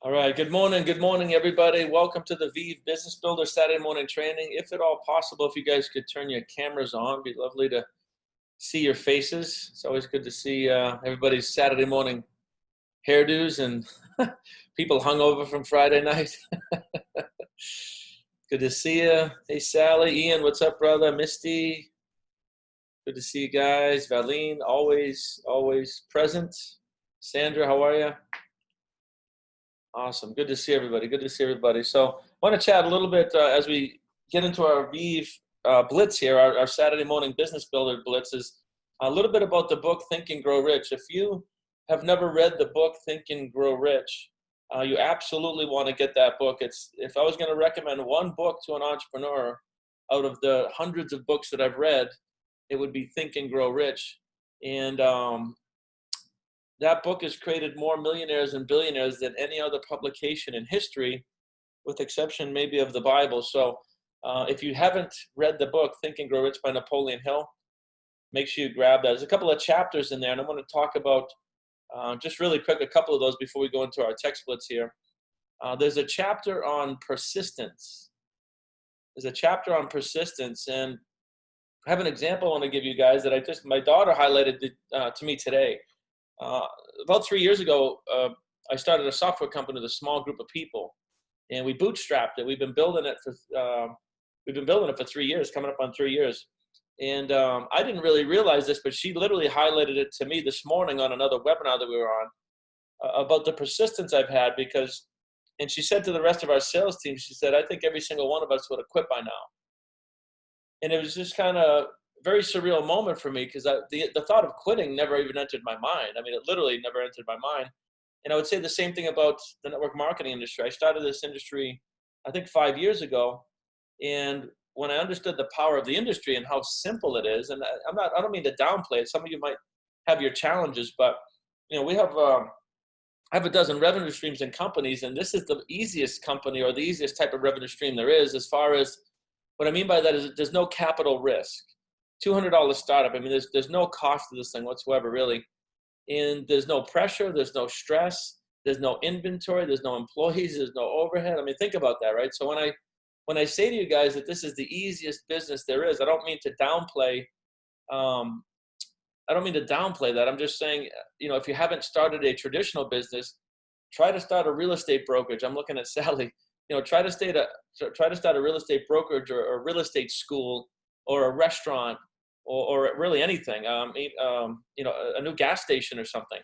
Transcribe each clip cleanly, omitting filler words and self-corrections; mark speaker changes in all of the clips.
Speaker 1: All right. Good morning. Good morning, everybody. Welcome to the ViV Business Builder Saturday morning training. If at all possible, if you guys could turn your cameras on, it'd be lovely to see your faces. It's always good to see everybody's Saturday morning hairdos and people hungover from Friday night. Good to see you. Hey, Sally. Ian, what's up, brother? Misty. Good to see you guys. Valine, always present. Sandra, how are you? Awesome. Good to see everybody. Good to see everybody. So I want to chat a little bit as we get into our ViV Blitz here, our Saturday morning business builder Blitz, is a little bit about the book Think and Grow Rich. If you have never read the book Think and Grow Rich, you absolutely want to get that book. If I was going to recommend one book to an entrepreneur out of the hundreds of books that I've read, it would be Think and Grow Rich. And that book has created more millionaires and billionaires than any other publication in history, with exception maybe of the Bible. So if you haven't read the book, Think and Grow Rich by Napoleon Hill, make sure you grab that. There's a couple of chapters in there, and I want to talk about, just really quick, a couple of those before we go into our text blitz here. There's a chapter on persistence. There's a chapter on persistence, and I have an example I want to give you guys that my daughter highlighted to me today. About 3 years ago, I started a software company with a small group of people, and we bootstrapped it. We've been building it for 3 years, coming up on 3 years. And I didn't really realize this, but she literally highlighted it to me this morning on another webinar that we were on about the persistence I've had and she said to the rest of our sales team, she said, I think every single one of us would have quit by now. And it was just kind of very surreal moment for me because the thought of quitting never even entered my mind. I mean, it literally never entered my mind. And I would say the same thing about the network marketing industry. I started this industry, I think 5 years ago. And when I understood the power of the industry and how simple it is, and I don't mean to downplay it. Some of you might have your challenges, but we have, I have a dozen revenue streams in companies, and this is the easiest company or the easiest type of revenue stream there is. As far as what I mean by that is there's no capital risk. $200 startup. I mean, there's no cost to this thing whatsoever, really. And there's no pressure. There's no stress. There's no inventory. There's no employees. There's no overhead. I mean, think about that, right? So when I say to you guys that this is the easiest business there is, I don't mean to downplay. I don't mean to downplay that. I'm just saying, if you haven't started a traditional business, try to start a real estate brokerage. I'm looking at Sally. Try to start a real estate brokerage or a real estate school or a restaurant. Or really anything, a new gas station or something.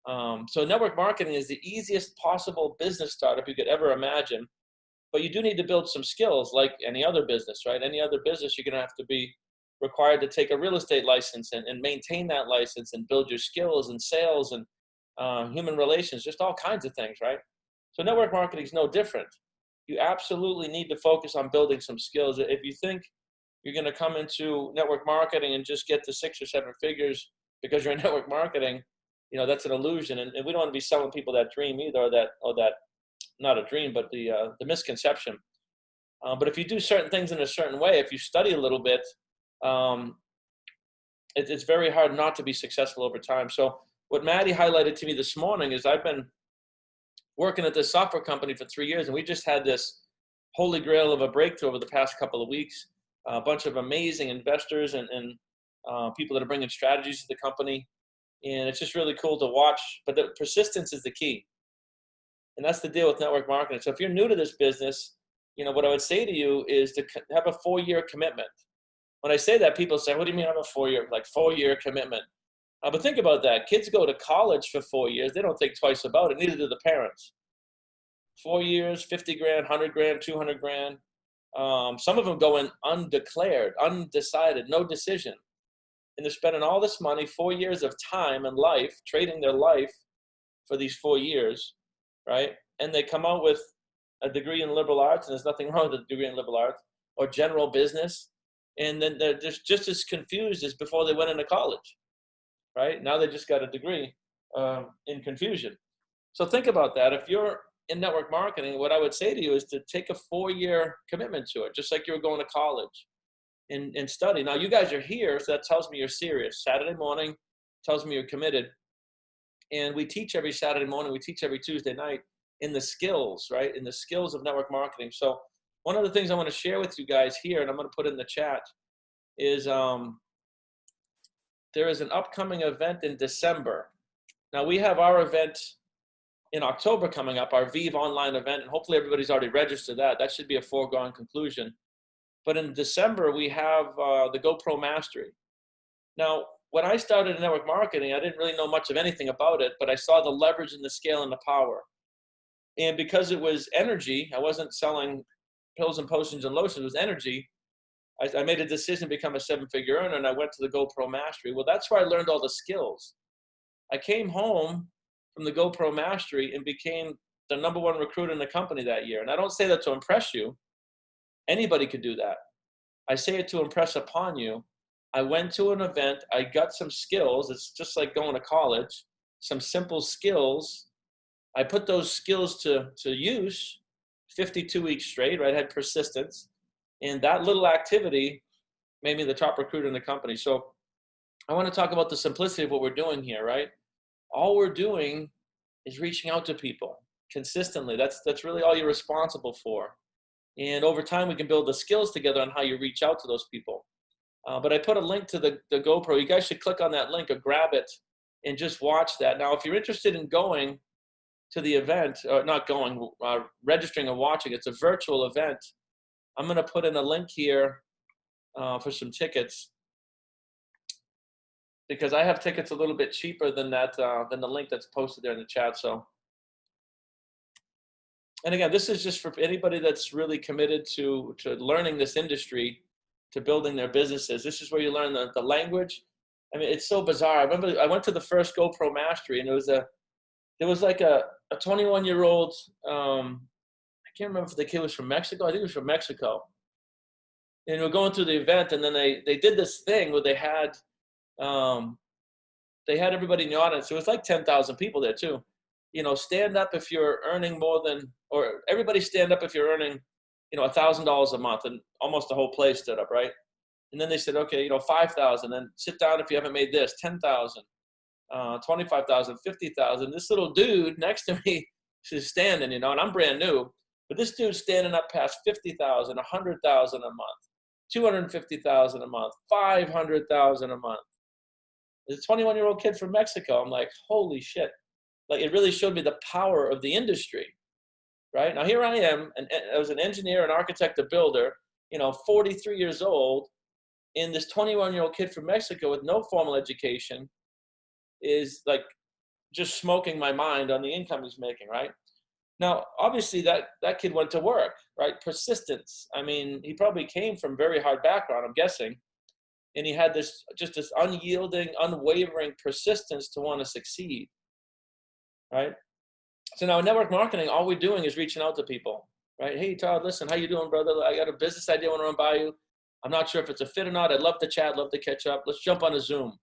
Speaker 1: So network marketing is the easiest possible business startup you could ever imagine, but you do need to build some skills like any other business, right? Any other business, you're going to have to be required to take a real estate license and maintain that license and build your skills and sales and human relations, just all kinds of things, right? So network marketing is no different. You absolutely need to focus on building some skills. If you think you're going to come into network marketing and just get to 6 or 7 figures because you're in network marketing, that's an illusion. And we don't want to be selling people that dream either, or that not a dream, but the misconception. But if you do certain things in a certain way, if you study a little bit, it's very hard not to be successful over time. So what Maddie highlighted to me this morning is I've been working at this software company for 3 years, and we just had this holy grail of a breakthrough over the past couple of weeks. A bunch of amazing investors and people that are bringing strategies to the company. And it's just really cool to watch. But the persistence is the key. And that's the deal with network marketing. So if you're new to this business, what I would say to you is to have a 4-year commitment. When I say that, people say, what do you mean have a 4-year commitment? But think about that. Kids go to college for 4 years. They don't think twice about it. Neither do the parents. 4 years, 50 grand, 100 grand, 200 grand. Some of them go in undeclared, undecided, no decision. And they're spending all this money, 4 years of time and life, trading their life for these 4 years, right? And they come out with a degree in liberal arts, and there's nothing wrong with a degree in liberal arts, or general business. And then they're just as confused as before they went into college, right? Now they just got a degree in confusion. So think about that. If you're in network marketing, what I would say to you is to take a 4-year commitment to it, just like you were going to college and study. Now, you guys are here, so that tells me you're serious. Saturday morning tells me you're committed. And we teach every Saturday morning. We teach every Tuesday night. in the skills, right? In the skills of network marketing. So one of the things I want to share with you guys here, and I'm going to put it in the chat, is there is an upcoming event in December. Now we have our event in October coming up, our Vive online event, and hopefully everybody's already registered that. That should be a foregone conclusion. But in December, we have the GoPro Mastery. Now, when I started in network marketing, I didn't really know much of anything about it, but I saw the leverage and the scale and the power. And because it was energy, I wasn't selling pills and potions and lotions, it was energy. I made a decision to become a 7-figure earner, and I went to the GoPro Mastery. Well, that's where I learned all the skills. I came home from the GoPro Mastery and became the #1 recruiter in the company that year. And I don't say that to impress you. Anybody could do that. I say it to impress upon you. I went to an event. I got some skills. It's just like going to college, some simple skills. I put those skills to use 52 weeks straight, right? I had persistence. And that little activity made me the top recruiter in the company. So I want to talk about the simplicity of what we're doing here, right? All we're doing is reaching out to people consistently. That's really all you're responsible for. And over time, we can build the skills together on how you reach out to those people. But I put a link to the GoPro. You guys should click on that link or grab it and just watch that. Now, if you're interested in going to the event, or not going, registering and watching, it's a virtual event. I'm going to put in a link here for some tickets, because I have tickets a little bit cheaper than that, than the link that's posted there in the chat. So, and again, this is just for anybody that's really committed to learning this industry, to building their businesses. This is where you learn the language. I mean, it's so bizarre. I remember I went to the first GoPro Mastery, and there was like a 21-year-old, I can't remember if the kid was from Mexico. I think he was from Mexico. And we're going through the event, and then they did this thing where they had everybody in the audience. It was like 10,000 people there too. You know, stand up if you're earning more than, or everybody stand up if you're earning, you know, $1,000 a month, and almost the whole place stood up, right? And then they said, okay, you know, 5,000, then sit down if you haven't made this, 10,000, 25,000, 50,000. This little dude next to me is standing, you know, and I'm brand new, but this dude's standing up past 50,000, 100,000 a month, 250,000 a month, 500,000 a month. It's a 21-year-old kid from Mexico. I'm like, holy shit. Like, it really showed me the power of the industry, right? Now, here I am, and I was an engineer, an architect, a builder, you know, 43 years old, and this 21-year-old kid from Mexico with no formal education is like just smoking my mind on the income he's making, right? Now, obviously, that kid went to work, right? Persistence. I mean, he probably came from very hard background, I'm guessing, and he had this unyielding, unwavering persistence to want to succeed, right? So now in network marketing, all we're doing is reaching out to people, right? Hey, Todd, listen, how you doing, brother? I got a business idea I want to run by you. I'm not sure if it's a fit or not. I'd love to chat, love to catch up. Let's jump on a Zoom,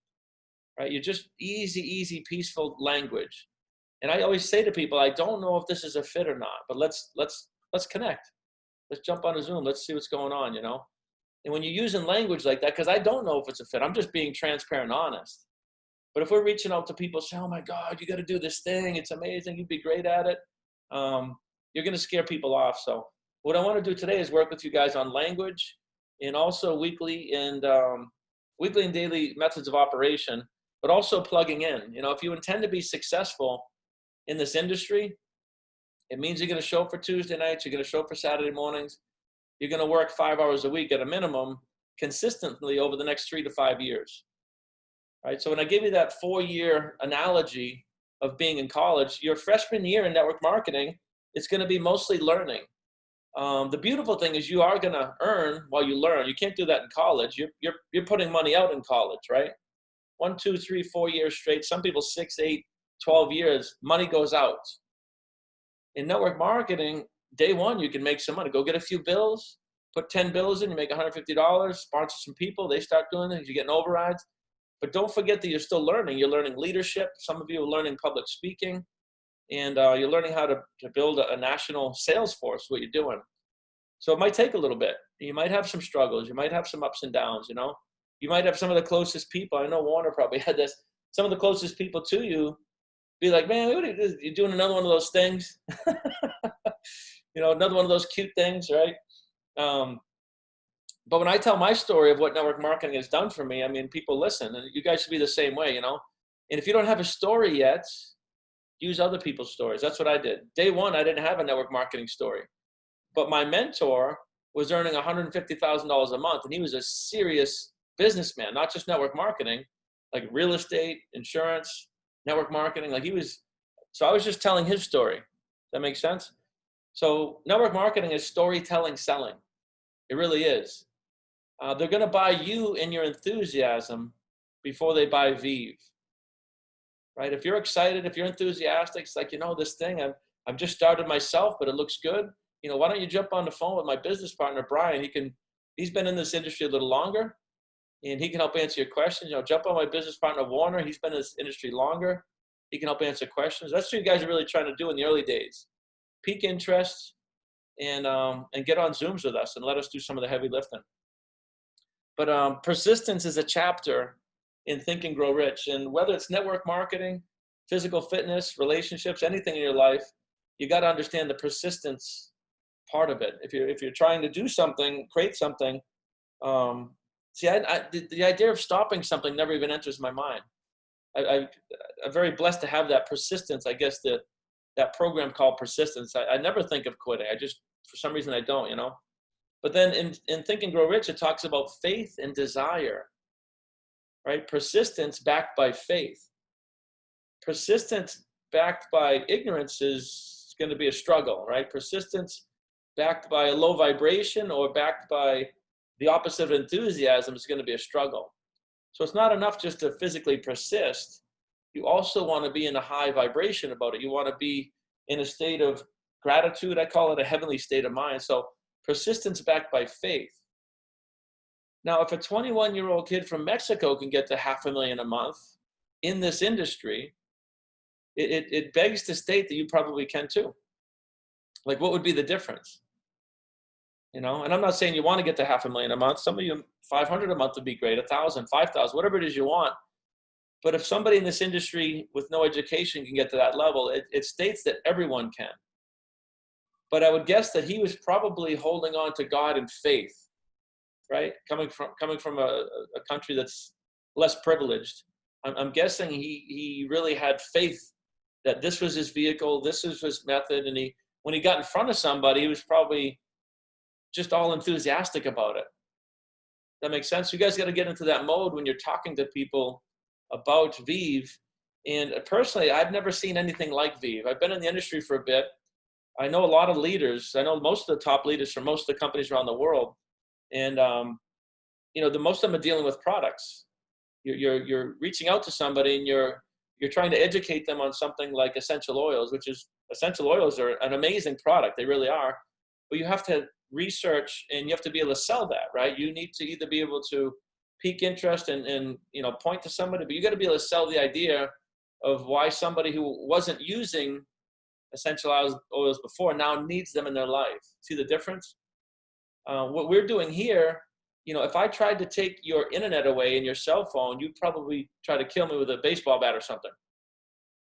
Speaker 1: right? You're just easy, peaceful language. And I always say to people, I don't know if this is a fit or not, but let's connect. Let's jump on a Zoom. Let's see what's going on, you know? And when you're using language like that, because I don't know if it's a fit, I'm just being transparent and honest. But if we're reaching out to people, say, oh my God, you got to do this thing. It's amazing. You'd be great at it. You're going to scare people off. So what I want to do today is work with you guys on language, and also weekly and daily methods of operation, but also plugging in. You know, if you intend to be successful in this industry, it means you're going to show up for Tuesday nights. You're going to show up for Saturday mornings. You're going to work 5 hours a week at a minimum consistently over the next 3 to 5 years. Right? So when I give you that 4-year analogy of being in college, your freshman year in network marketing, it's going to be mostly learning. The beautiful thing is you are going to earn while you learn. You can't do that in college. You're putting money out in college, right? 1, 2, 3, 4 years straight. Some people 6, 8, 12 years, money goes out. In network marketing, day one, you can make some money. Go get a few bills, put 10 bills in, you make $150, sponsor some people, they start doing it, you're getting overrides. But don't forget that you're still learning. You're learning leadership. Some of you are learning public speaking, and you're learning how to build a national sales force, what you're doing. So it might take a little bit. You might have some struggles. You might have some ups and downs, you know. You might have some of the closest people. I know Warner probably had this. Some of the closest people to you be like, man, what are you, you're doing another one of those things, another one of those cute things, right? Um, but when I tell my story of what network marketing has done for me, I mean, people listen, and you guys should be the same way, And if you don't have a story yet, use other people's stories. That's what I did. Day one, I didn't have a network marketing story, but my mentor was earning $150,000 a month, and he was a serious businessman, not just network marketing, like real estate, insurance, network marketing. So I was just telling his story. Does that make sense? So network marketing is storytelling, selling. It really is. They're going to buy you and your enthusiasm before they buy Vive, right? If you're excited, if you're enthusiastic, it's like, this thing, I've just started myself, but it looks good. Why don't you jump on the phone with my business partner, Brian? He's been in this industry a little longer, and he can help answer your questions. Jump on my business partner, Warner. He's been in this industry longer. He can help answer questions. That's what you guys are really trying to do in the early days. Peak interest and get on Zooms with us and let us do some of the heavy lifting. But persistence is a chapter in Think and Grow Rich. And whether it's network marketing, physical fitness, relationships, anything in your life, you got to understand the persistence part of it. If you're trying to do something, create something, the idea of stopping something never even enters my mind. I'm very blessed to have that persistence. I guess that program called persistence. I never think of quitting. For some reason I don't, But then in Think and Grow Rich, it talks about faith and desire, right? Persistence backed by faith. Persistence backed by ignorance is going to be a struggle, right? Persistence backed by a low vibration or backed by the opposite of enthusiasm is going to be a struggle. So it's not enough just to physically persist. You also want to be in a high vibration about it. You want to be in a state of gratitude. I call it a heavenly state of mind. So persistence backed by faith. Now, if a 21-year-old kid from Mexico can get to $500,000 a month in this industry, it begs to state that you probably can too. Like, what would be the difference? And I'm not saying you want to get to $500,000 a month. Some of you, 500 a month would be great, 1,000, 5,000, whatever it is you want. But if somebody in this industry with no education can get to that level, it states that everyone can. But I would guess that he was probably holding on to God in faith, right? Coming from a country that's less privileged. I'm guessing he really had faith that this was his vehicle, this is his method, and when he got in front of somebody, he was probably just all enthusiastic about it. That makes sense? You guys got to get into that mode when you're talking to people about Vive. And personally, I've never seen anything like Vive. I've been in the industry for a bit. I know a lot of leaders. I know most of the top leaders from most of the companies around the world. And, the most of them are dealing with products. You're reaching out to somebody and you're trying to educate them on something like essential oils, essential oils are an amazing product. They really are. But you have to research and you have to be able to sell that, right? You need to either be able to pique interest and point to somebody, but you got to be able to sell the idea of why somebody who wasn't using essential oils before now needs them in their life. See the difference? What we're doing here, if I tried to take your internet away and your cell phone, you'd probably try to kill me with a baseball bat or something,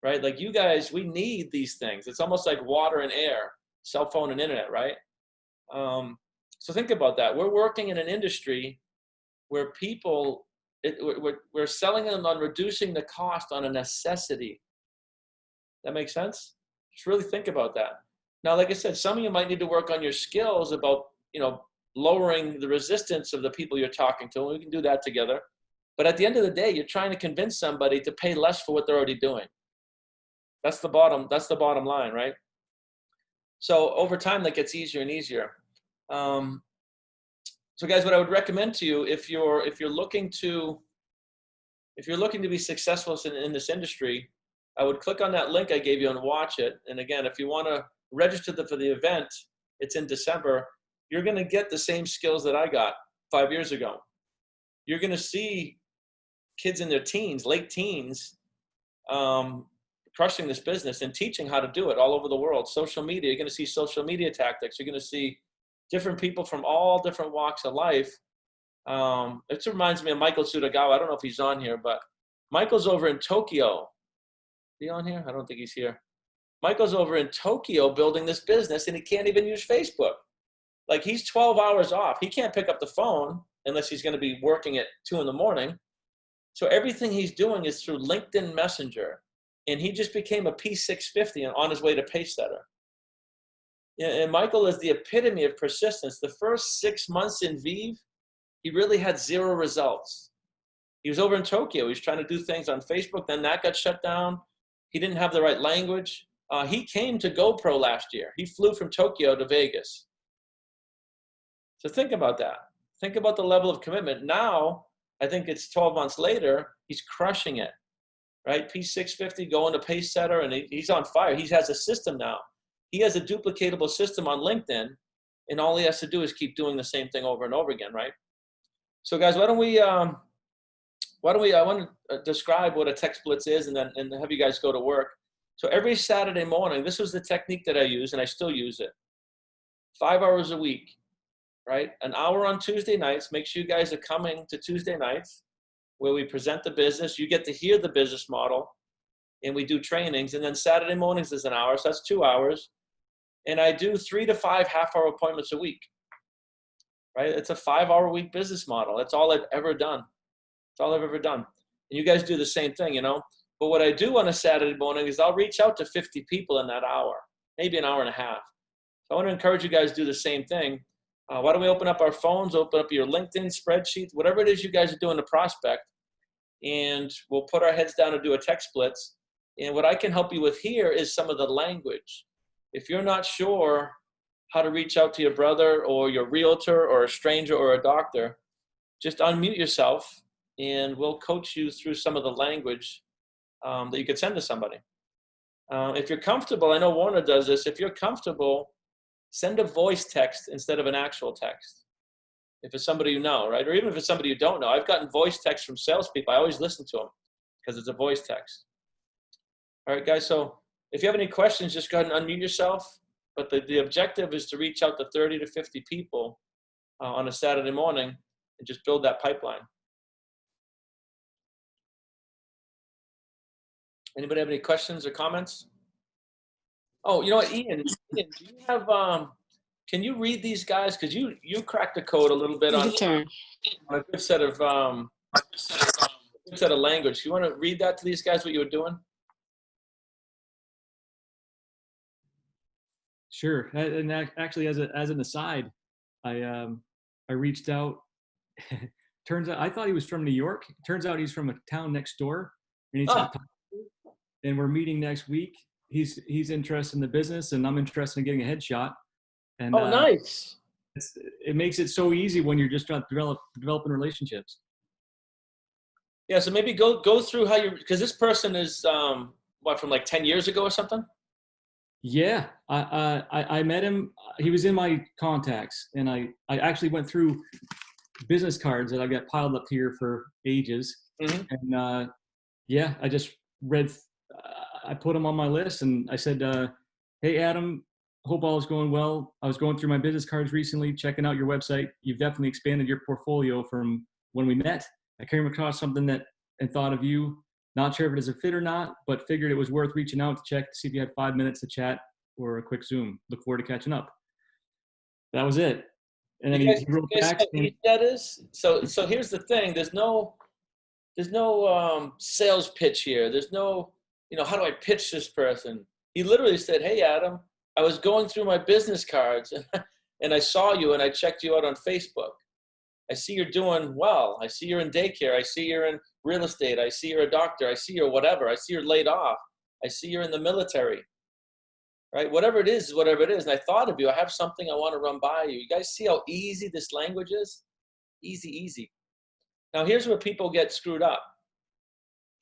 Speaker 1: right? Like you guys, we need these things. It's almost like water and air, cell phone and internet, right? So think about that. We're working in an industry where we're selling them on reducing the cost on a necessity. That makes sense? Just really think about that. Now, like I said, some of you might need to work on your skills about, lowering the resistance of the people you're talking to, and we can do that together. But at the end of the day, you're trying to convince somebody to pay less for what they're already doing. That's the bottom line, right? So over time, that gets easier and easier. So guys, what I would recommend to you, if you're looking to be successful in this industry, I would click on that link I gave you and watch it. And again, if you want to register for the event, it's in December. You're going to get the same skills that I got 5 years ago. You're going to see kids in their teens, late teens, crushing this business and teaching how to do it all over the world. Social media, you're going to see social media tactics. You're going to see different people from all different walks of life. It reminds me of Michael Tsutagawa. I don't know if he's on here, but Michael's over in Tokyo. Is he on here? I don't think he's here. Michael's over in Tokyo building this business, and he can't even use Facebook. Like, he's 12 hours off. He can't pick up the phone unless he's going to be working at 2 in the morning. So everything he's doing is through LinkedIn Messenger. And he just became a P650 on his way to Pacesetter. And Michael is the epitome of persistence. The first 6 months in Vive, he really had 0 results. He was over in Tokyo. He was trying to do things on Facebook. Then that got shut down. He didn't have the right language. He came to GoPro last year. He flew from Tokyo to Vegas. So think about that. Think about the level of commitment. Now, I think it's 12 months later, he's crushing it, right? P650 going to Pacesetter, and he's on fire. He has a system now. He has a duplicatable system on LinkedIn, and all he has to do is keep doing the same thing over and over again, right? So guys, I want to describe what a text blitz is, and have you guys go to work. So every Saturday morning, this was the technique that I use, and I still use it. 5 hours a week, right? An hour on Tuesday nights. Make sure you guys are coming to Tuesday nights where we present the business. You get to hear the business model, and we do trainings. And then Saturday mornings is an hour, so that's 2 hours. And I do 3 to 5 half-hour appointments a week, right? It's a 5-hour-a-week business model. That's all I've ever done. That's all I've ever done. And you guys do the same thing, you know? But what I do on a Saturday morning is I'll reach out to 50 people in that hour, maybe an hour and a half. So I want to encourage you guys to do the same thing. Why don't we open up our phones, open up your LinkedIn spreadsheet, whatever it is you guys are doing to prospect, and we'll put our heads down and do a text blitz. And what I can help you with here is some of the language. If you're not sure how to reach out to your brother or your realtor or a stranger or a doctor, just unmute yourself and we'll coach you through some of the language that you could send to somebody. If you're comfortable, I know Warner does this, if you're comfortable, send a voice text instead of an actual text. If it's somebody you know, right? Or even if it's somebody you don't know. I've gotten voice texts from salespeople. I always listen to them because it's a voice text. All right, guys, so if you have any questions, just go ahead and unmute yourself. But the objective is to reach out to 30 to 50 people on a Saturday morning and just build that pipeline. Anybody have any questions or comments? Oh, you know what, Ian, do you have, can you read these guys? Because you cracked the code a little bit on a good set of language. You want to read that to these guys, what you were doing?
Speaker 2: Sure. And actually, as an aside, I reached out. Turns out I thought he was from New York. Turns out he's from a town next door, and we're meeting next week. He's interested in the business, and I'm interested in getting a headshot. And
Speaker 1: nice.
Speaker 2: It makes it so easy when you're just developing relationships.
Speaker 1: Yeah. So maybe go through how you, because this person is from like 10 years ago or something.
Speaker 2: Yeah, I met him. He was in my contacts, and I actually went through business cards that I've got piled up here for ages. Mm-hmm. And yeah, I just read. I put him on my list, and I said, "Hey, Adam, hope all is going well. I was going through my business cards recently, checking out your website. You've definitely expanded your portfolio from when we met. I came across something and thought of you. Not sure if it is a fit or not, but figured it was worth reaching out to check to see if you had 5 minutes to chat or a quick Zoom. Look forward to catching up." That was it. And then he wrote back.
Speaker 1: That is so. Here's the thing. There's no sales pitch here. There's no, how do I pitch this person? He literally said, "Hey, Adam, I was going through my business cards and I saw you and I checked you out on Facebook. I see you're doing well. I see you're in daycare. I see you're in real estate. I see you're a doctor. I see you're whatever. I see you're laid off. I see you're in the military, right? Whatever it is whatever it is. And I thought of you. I have something I want to run by you." You guys see how easy this language is? Easy, easy. Now, here's where people get screwed up.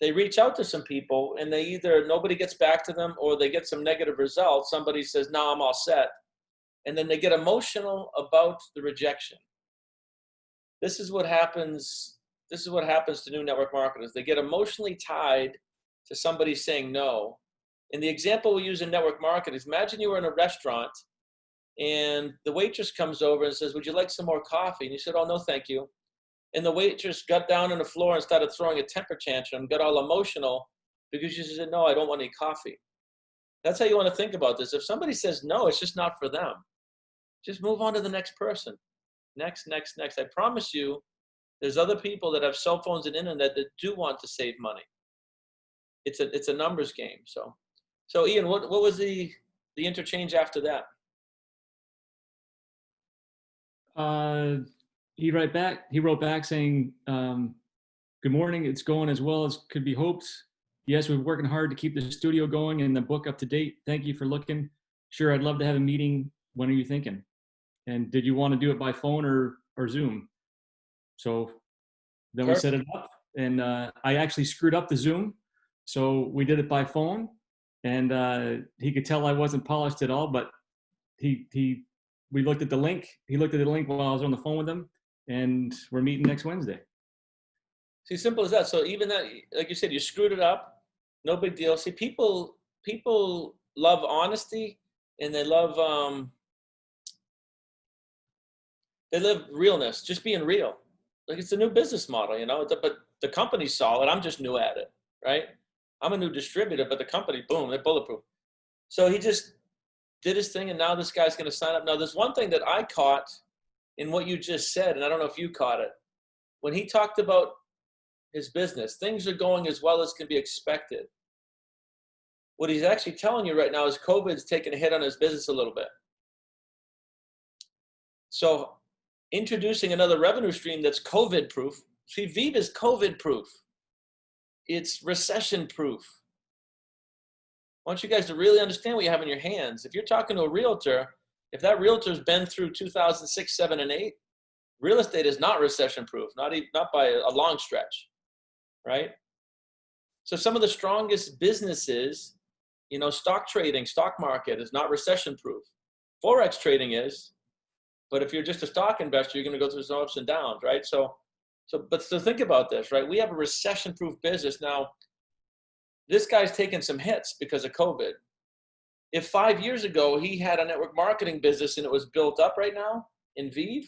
Speaker 1: They reach out to some people and they either nobody gets back to them or they get some negative results. Somebody says, "No, I'm all set." And then they get emotional about the rejection. This is what happens to new network marketers. They get emotionally tied to somebody saying no. And the example we use in network marketing is, imagine you were in a restaurant and the waitress comes over and says, "Would you like some more coffee?" And you said, "Oh, no, thank you." And the waitress got down on the floor and started throwing a temper tantrum, got all emotional because you said, no, I don't want any coffee. That's how you want to think about this. If somebody says no, it's just not for them. Just move on to the next person. Next. I promise you, there's other people that have cell phones and internet that do want to save money. It's a numbers game. So Ian, what was the interchange after that?
Speaker 2: He wrote back saying, good morning. It's going as well as could be hoped. Yes, we're working hard to keep the studio going and the book up to date. Thank you for looking. Sure, I'd love to have a meeting. When are you thinking? And did you want to do it by phone or Zoom? So then we set it up, and I actually screwed up the Zoom. So we did it by phone, and he could tell I wasn't polished at all, but we looked at the link. He looked at the link while I was on the phone with him, and we're meeting next Wednesday.
Speaker 1: See, simple as that. So even that, like you said, you screwed it up. No big deal. See, people love honesty, and they love realness, just being real. Like, it's a new business model, but the company's solid. I'm just new at it, right? I'm a new distributor, but the company, boom, they're bulletproof. So he just did his thing, and now this guy's going to sign up. Now, there's one thing that I caught in what you just said, and I don't know if you caught it. When he talked about his business, things are going as well as can be expected. What he's actually telling you right now is COVID's taking a hit on his business a little bit. So introducing another revenue stream that's COVID proof. See, Veev is COVID proof. It's recession proof. I want you guys to really understand what you have in your hands. If you're talking to a realtor, if that realtor's been through 2006, 7, and 8, real estate is not recession proof, not by a long stretch, right? So some of the strongest businesses, stock trading, stock market is not recession proof. Forex trading is. But if you're just a stock investor, you're going to go through some ups and downs, right? So think about this, right? We have a recession-proof business. Now, this guy's taken some hits because of COVID. If 5 years ago he had a network marketing business and it was built up right now in Veev,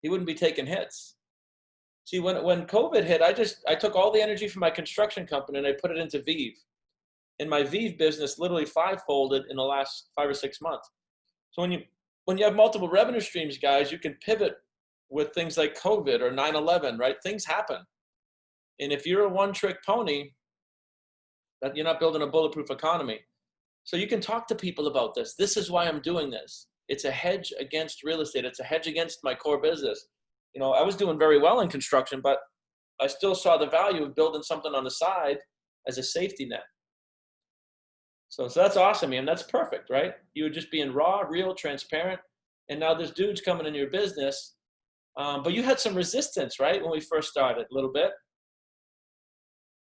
Speaker 1: he wouldn't be taking hits. See, when COVID hit, I took all the energy from my construction company and I put it into Veev. And my Veev business literally five-folded in the last 5 or 6 months. So when you have multiple revenue streams, guys, you can pivot with things like COVID or 9/11, right? Things happen. And if you're a one-trick pony, that you're not building a bulletproof economy. So you can talk to people about this. This is why I'm doing this. It's a hedge against real estate. It's a hedge against my core business. I was doing very well in construction, but I still saw the value of building something on the side as a safety net. So that's awesome, man. That's perfect, right? You were just being raw, real, transparent, and now there's dudes coming into your business. But you had some resistance, right, when we first started, a little bit.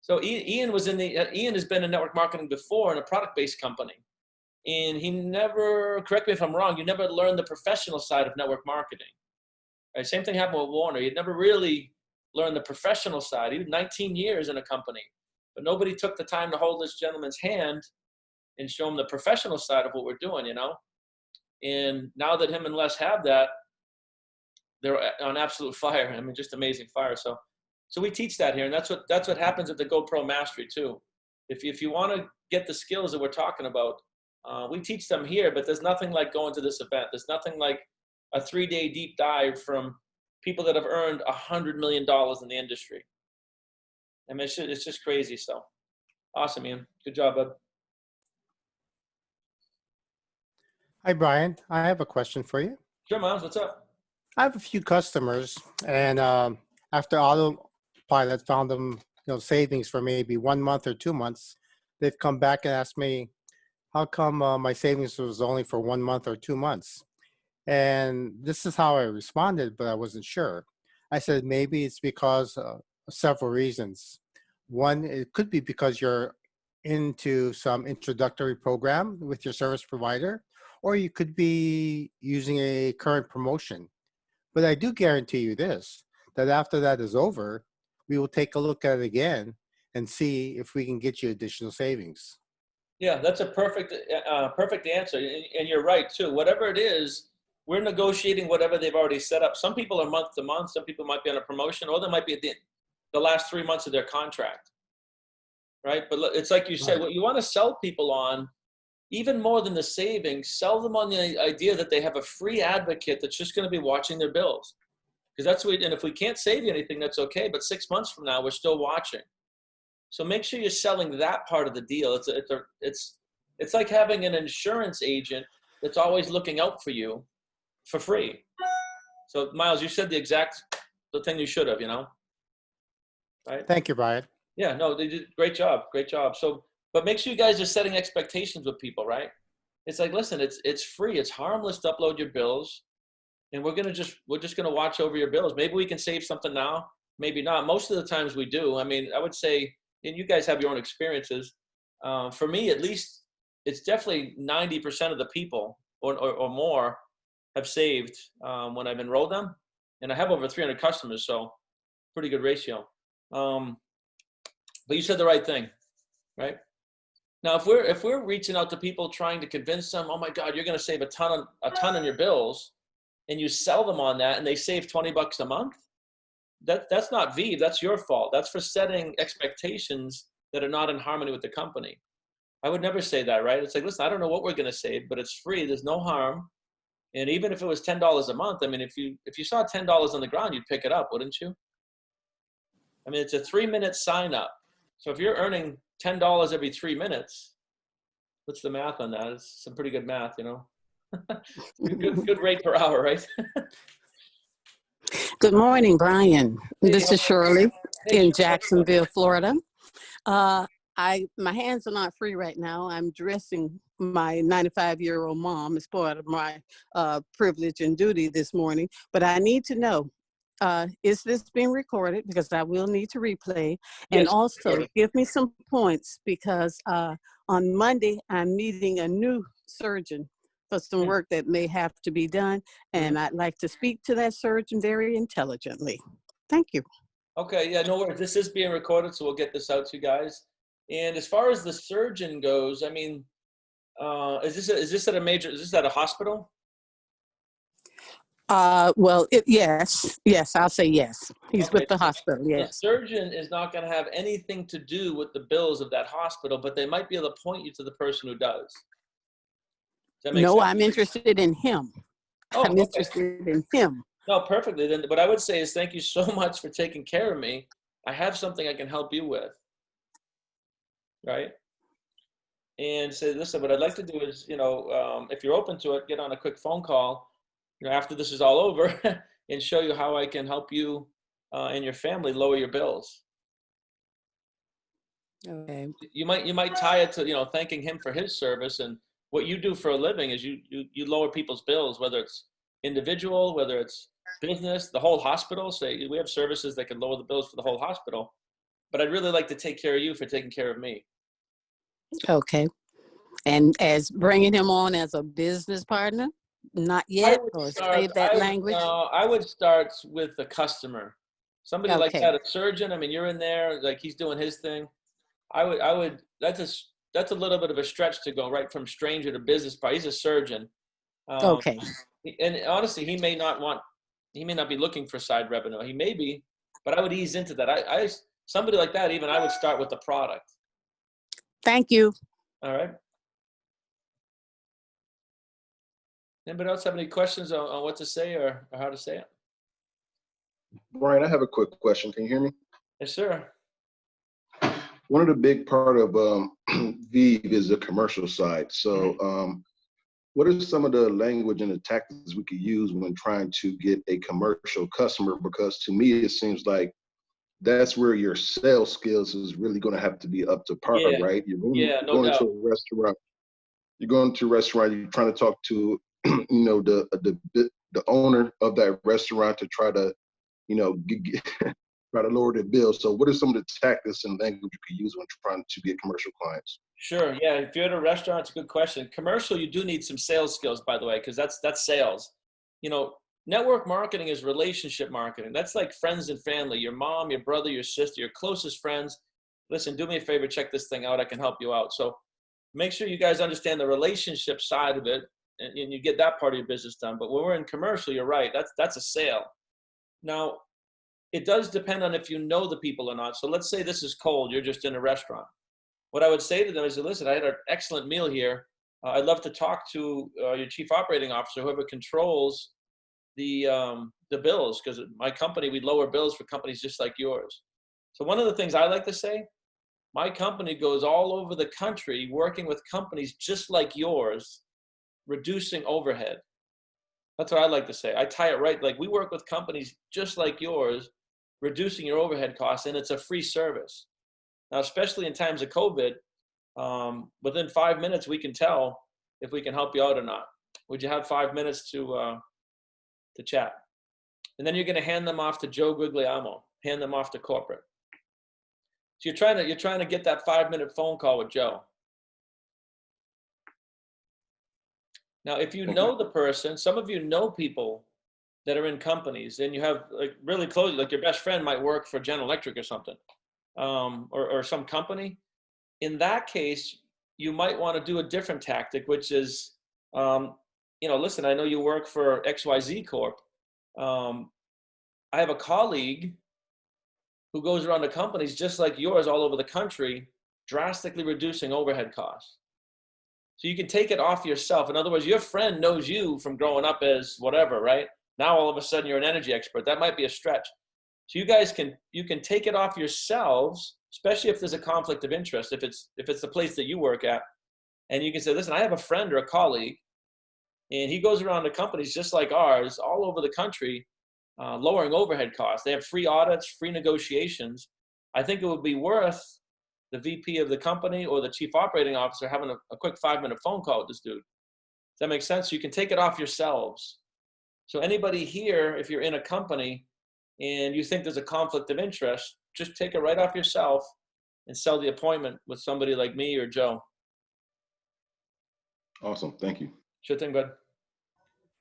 Speaker 1: So Ian has been in network marketing before in a product-based company, and he never, correct me if I'm wrong, you never learned the professional side of network marketing. Right? Same thing happened with Warner. He never really learned the professional side. He was 19 years in a company, but nobody took the time to hold this gentleman's hand and show him the professional side of what we're doing, And now that him and Les have that, they're on absolute fire. I mean, just amazing fire. So we teach that here, and that's what happens at the GoPro Mastery too. If you want to get the skills that we're talking about, we teach them here. But there's nothing like going to this event. There's nothing like a 3-day deep dive from people that have earned $100 million in the industry. I mean, it's just crazy. So awesome, man. Good job, bud.
Speaker 3: Hi, Brian. I have a question for you.
Speaker 1: Sure, Miles. What's up?
Speaker 3: I have a few customers, and after Autopilot found them, savings for maybe 1 month or 2 months, they've come back and asked me, how come my savings was only for 1 month or 2 months? And this is how I responded, but I wasn't sure. I said, maybe it's because of several reasons. One, it could be because you're into some introductory program with your service provider, or you could be using a current promotion. But I do guarantee you this, that after that is over, we will take a look at it again and see if we can get you additional savings.
Speaker 1: Yeah, that's a perfect answer. And you're right too. Whatever it is, we're negotiating whatever they've already set up. Some people are month to month. Some people might be on a promotion, or they might be at the last 3 months of their contract. right? But it's like you said, what you want to sell people on, even more than the savings, sell them on the idea that they have a free advocate that's just going to be watching their bills. Because that's what, and if we can't save you anything, that's okay. But 6 months from now, we're still watching. So make sure you're selling that part of the deal. It's like having an insurance agent that's always looking out for you for free. So Miles, you said the thing you should have, right?
Speaker 3: Thank you, Brian.
Speaker 1: Yeah, no, they did great job. So, but make sure you guys are setting expectations with people, right? It's like, listen, it's free. It's harmless to upload your bills. And we're just gonna watch over your bills. Maybe we can save something now, maybe not. Most of the times we do. I mean, I would say, and you guys have your own experiences. For me, at least, it's definitely 90% of the people or more have saved when I've enrolled them, and I have over 300 customers, so pretty good ratio. But you said the right thing, right? Now, if we're reaching out to people trying to convince them, oh my God, you're gonna save a ton on your bills, and you sell them on that, and they save $20 a month, that's not Vive, that's your fault. That's for setting expectations that are not in harmony with the company. I would never say that, right? It's like, listen, I don't know what we're going to save, but it's free. There's no harm. And even if it was $10 a month, I mean, if you saw $10 on the ground, you'd pick it up, wouldn't you? I mean, it's a 3-minute sign up. So if you're earning $10 every 3 minutes, what's the math on that? It's some pretty good math, good rate per hour, right?
Speaker 4: Good morning, Brian.
Speaker 1: Hey,
Speaker 4: This is Shirley in
Speaker 1: Shirley.
Speaker 4: Jacksonville, Florida. My hands are not free right now. I'm dressing my 95-year-old mom as part of my privilege and duty this morning. But I need to know, is this being recorded? Because I will need to replay. And
Speaker 1: Yes,
Speaker 4: also give me some points because on Monday, I'm meeting a new surgeon for some work that may have to be done. And I'd like to speak to that surgeon very intelligently. Thank you.
Speaker 1: Okay, yeah, no worries. This is being recorded, so we'll get this out to you guys. And as far as the surgeon goes, I mean, is this at a hospital?
Speaker 4: Well, yes, I'll say yes. He's
Speaker 1: Okay,
Speaker 4: with the hospital, yes.
Speaker 1: The surgeon is not going to have anything to do with the bills of that hospital, but they might be able to point you to the person who does. Does that make sense?
Speaker 4: I'm interested in him.
Speaker 1: Oh,
Speaker 4: I'm
Speaker 1: okay.
Speaker 4: interested in him.
Speaker 1: No, perfectly. Then what I would say is thank you so much for taking care of me. I have something I can help you with, right? And say, listen, what I'd like to do is, if you're open to it, get on a quick phone call, after this is all over, and show you how I can help you and your family lower your bills.
Speaker 4: Okay.
Speaker 1: You might tie it to thanking him for his service, and what you do for a living is you lower people's bills, whether it's individual, whether it's business, the whole hospital. Say we have services that can lower the bills for the whole hospital, but I'd really like to take care of you for taking care of me.
Speaker 4: Okay. And as bringing him on as a business partner, not yet, or save that language?
Speaker 1: I would start with the customer. Somebody like that, a surgeon. I mean, you're in there, like he's doing his thing. I would. That's a little bit of a stretch to go right from stranger to business partner. He's a surgeon.
Speaker 4: Okay.
Speaker 1: And honestly, he may not be looking for side revenue. He may be, but I would ease into that. Somebody like that, even I would start with the product.
Speaker 4: Thank you.
Speaker 1: All right. Anybody else have any questions on what to say or how to say it?
Speaker 5: Brian, I have a quick question. Can you hear me?
Speaker 1: Yes, sir.
Speaker 5: One of the big part of Vive is the commercial side. So what are some of the language and the tactics we could use when trying to get a commercial customer? Because to me, it seems like that's where your sales skills is really going to have to be up to par, right? You're going to a restaurant. You're going to a restaurant. You're trying to talk to, the owner of that restaurant to try to, try to lower their bill. So what are some of the tactics and language you could use when trying to get commercial clients?
Speaker 1: Sure. Yeah. If you're at a restaurant, it's a good question. Commercial, you do need some sales skills, by the way, because that's sales. Network marketing is relationship marketing. That's like friends and family, your mom, your brother, your sister, your closest friends. Listen, do me a favor, check this thing out. I can help you out. So make sure you guys understand the relationship side of it and you get that part of your business done. But when we're in commercial, you're right. That's a sale. Now, it does depend on if you know the people or not. So let's say this is cold. You're just in a restaurant. what I would say to them is, listen, I had an excellent meal here. I'd love to talk to your chief operating officer, whoever controls the bills, because my company, we lower bills for companies just like yours. So one of the things I like to say, my company goes all over the country working with companies just like yours, reducing overhead. That's what I like to say. I tie it right. Like, we work with companies just like yours, reducing your overhead costs, and it's a free service. Now, especially in times of COVID, within 5 minutes, we can tell if we can help you out or not. Would you have 5 minutes to chat? And then you're going to hand them off to Joe Guglielmo, hand them off to corporate. So you're trying to get that 5-minute phone call with Joe. Now, if you know the person, some of you know people that are in companies, and you have like really close, like your best friend might work for General Electric or something, or some company. In that case, you might want to do a different tactic, which is, listen, I know you work for XYZ Corp. I have a colleague who goes around to companies just like yours all over the country, drastically reducing overhead costs. So you can take it off yourself. In other words, your friend knows you from growing up as whatever, right? Now all of a sudden you're an energy expert. That might be a stretch. So you can take it off yourselves, especially if there's a conflict of interest, if it's the place that you work at, and you can say, listen, I have a friend or a colleague, and he goes around to companies just like ours all over the country, lowering overhead costs. They have free audits, free negotiations. I think it would be worth the VP of the company or the chief operating officer having a quick 5-minute phone call with this dude. Does that make sense? So you can take it off yourselves. So anybody here, if you're in a company and you think there's a conflict of interest, just take it right off yourself and sell the appointment with somebody like me or Joe.
Speaker 5: Awesome. Thank you.
Speaker 1: Sure thing, bud.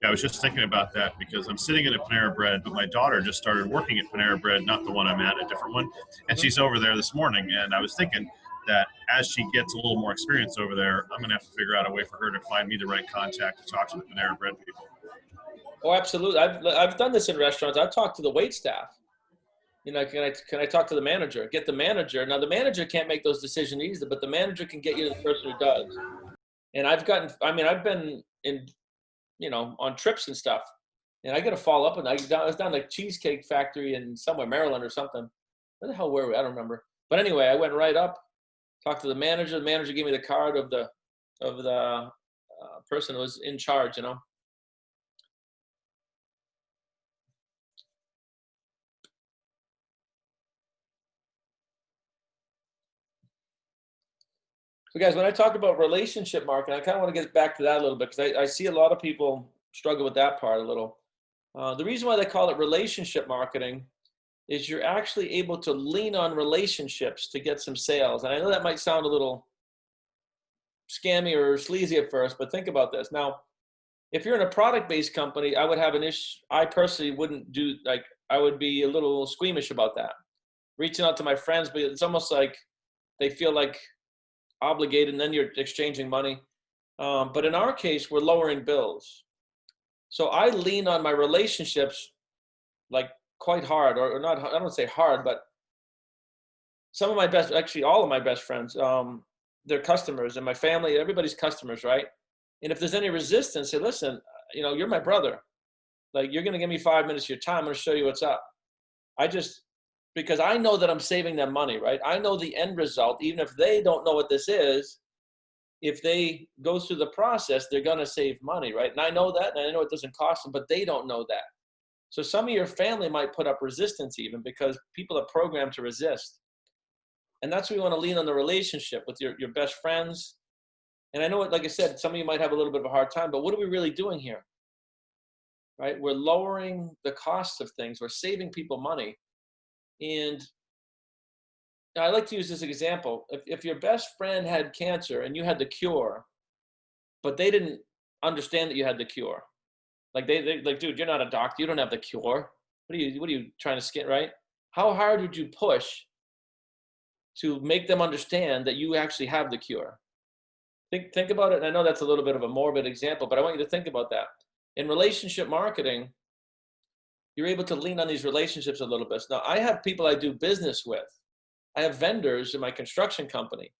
Speaker 6: Yeah, I was just thinking about that because I'm sitting at a Panera Bread, but my daughter just started working at Panera Bread, not the one I'm at, a different one. And she's over there this morning. And I was thinking that as she gets a little more experience over there, I'm going to have to figure out a way for her to find me the right contact to talk to the Panera Bread people.
Speaker 1: Oh, absolutely. I've done this in restaurants. I've talked to the wait staff. Can I talk to the manager? Get the manager. Now, the manager can't make those decisions either, but the manager can get you to the person who does. And I've been in, on trips and stuff, and I got to follow up. And I was down to a cheesecake factory in somewhere, Maryland or something. Where the hell were we? I don't remember. But anyway, I went right up, talked to the manager. The manager gave me the card of the person who was in charge, So guys, when I talk about relationship marketing, I kind of want to get back to that a little bit, because I see a lot of people struggle with that part a little. The reason why they call it relationship marketing is you're actually able to lean on relationships to get some sales. And I know that might sound a little scammy or sleazy at first, but think about this. Now, if you're in a product-based company, I would have an issue. I personally wouldn't do, I would be a little squeamish about that. Reaching out to my friends, but it's almost like they feel like obligated, and then you're exchanging money. But in our case, we're lowering bills. So I lean on my relationships like quite hard, or not, I don't say hard, but some of my best, actually all of my best friends, they're customers, and my family, everybody's customers, right? And if there's any resistance, say, listen, you're my brother. Like, you're going to give me 5 minutes of your time. I'm going to show you what's up. Because I know that I'm saving them money, right? I know the end result, even if they don't know what this is. If they go through the process, they're going to save money, right? And I know that, and I know it doesn't cost them, but they don't know that. So some of your family might put up resistance even, because people are programmed to resist. And that's where you want to lean on the relationship with your best friends. And I know, like I said, some of you might have a little bit of a hard time, but what are we really doing here? Right? We're lowering the cost of things. We're saving people money. And I like to use this example. If your best friend had cancer and you had the cure, but they didn't understand that you had the cure, like they like, dude, you're not a doctor. You don't have the cure. What are you trying to skit, right? How hard would you push to make them understand that you actually have the cure? Think about it. And I know that's a little bit of a morbid example, but I want you to think about that. In relationship marketing, you're able to lean on these relationships a little bit. Now, I have people I do business with. I have vendors in my construction company.